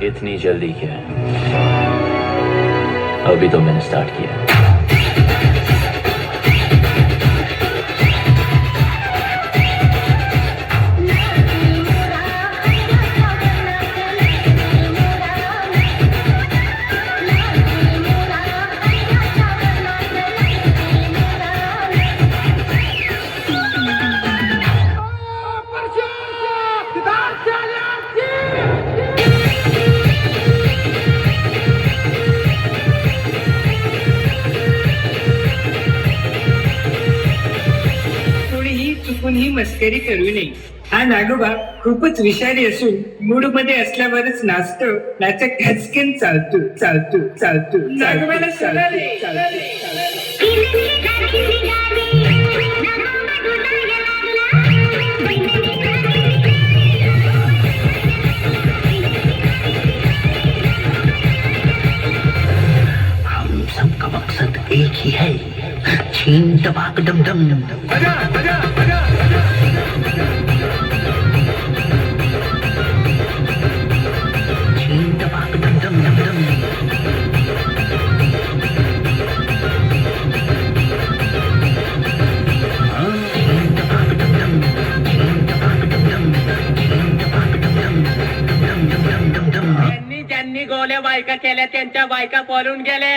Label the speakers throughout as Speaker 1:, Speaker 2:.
Speaker 1: इतनी जल्दी क्या है? अभी तो मैंने स्टार्ट किया।
Speaker 2: ही मस्करी करू नये. हा नागोबा खूपच विषारी असून मूड मध्ये असल्यावरच नाचतो. नाचक घाचकेन चालतो चालतो चालतो. नागोबाला चालतो
Speaker 3: हम सबका मकसद एक ही है, छीन टपाक डम डम डम डम. छीन टपाक डम डम डम डम. छीन टपाक डम डम. छीन टपाक डम डम. छीन टपाक डम डम. डम डम डम डम डम.
Speaker 4: ज्यांनी ज्यांनी गोल्या बायका केल्या त्यांच्या बायका पळून गेल्या.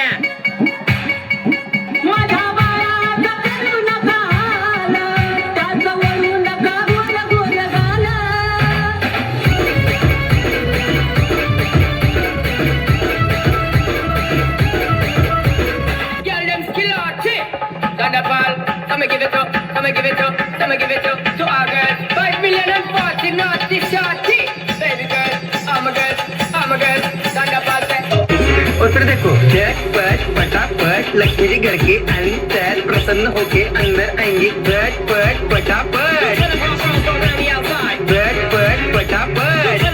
Speaker 4: I'ma give it up, I'ma give it up, I'ma give it up to our girls. 5 million and 40 naughty shorty. Baby girl, I'm a girl, I'm a girl. Thunderball say.
Speaker 3: और फिर देखो झटपट पटापट लक्ष्मी जी घर के अंदर प्रसन्न होके अंदर आएंगी. झटपट पटापट झटपट पटापट.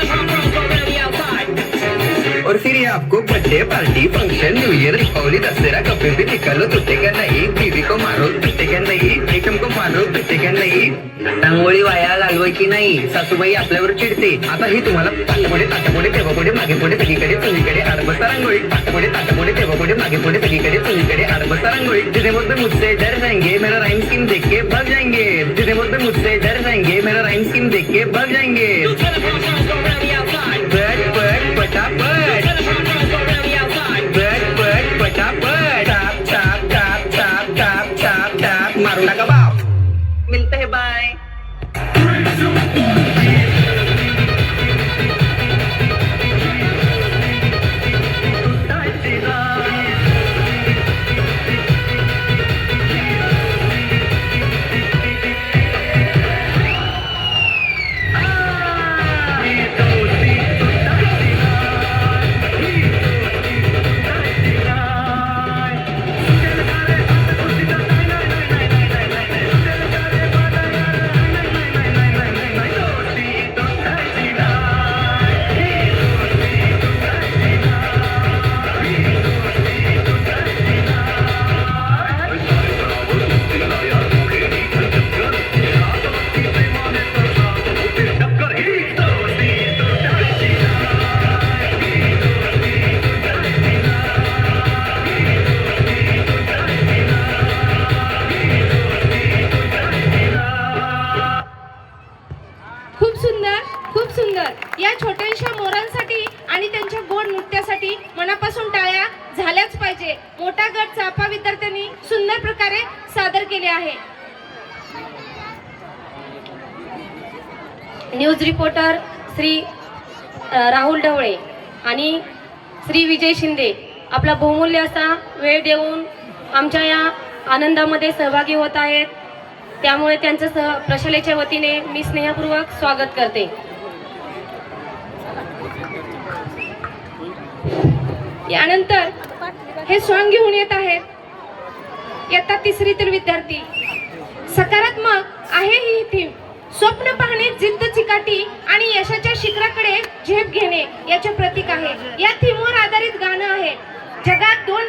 Speaker 3: और फिर ये आपको birthday party function new year Deepavali Dussehra कभी भी निकालो टूटेगा नहीं. बीवी को मारो टूटेगा नहीं. एकम को मारो टूटेगा नहीं. रांगोळी वाया घालवायची नाही. सासूबाई आपल्यावर चिडते. आता ही तुम्हाला ताटापुढे ताटापुढे तेव्हापुढे मागे पुढे सगळीकडे चुलीकडे आडबस्ता रांगोळी. ताटापुढे तेव्हापुढे मागे पुढे सगळीकडे चुलीकडे आडबस्ता रांगोळी. जिथे बोलते मुझसे डर जाएंगे मेरा राइम स्कीम देख के भाग जाएंगे. जिथे बोलते मुझसे डर जाएंगे मेरा राइम स्कीम देख के भाग जाएंगे. झटपट पटापट झटपट पटापट. Top top top top top top top मारू नका बाप. मिलते हैं बाय.
Speaker 5: या छोट्याशा मोरांसाठी आणि त्यांच्या गोड नृत्यासाठी मनापासून टाळ्या झाल्याच पाहिजे. मोठा गट चापा विद्यार्थ्यांनी सुंदर प्रकारे सादर केले आहे. न्यूज रिपोर्टर श्री राहुल ढवळे आणि श्री विजय शिंदे आपला बहुमूल्य असा वेळ देऊन आमच्या या आनंदामध्ये सहभागी होत आहेत. त्यामुळे त्यांचं प्रशालेच्या वतीने मी स्नेहपूर्वक स्वागत करते. यानंतर हे सॉन्ग घेऊन येत आहेत इयत्ता तिसरीतील विद्यार्थी. सकारात्मक आहे ही थीम. स्वप्न पाहणे, जिद्द चिकाटी आणि यशाच्या शिखराकडे झेप घेणे याचे प्रतीक आहे. या थीमवर आधारित गाणं आहे. जगात दोन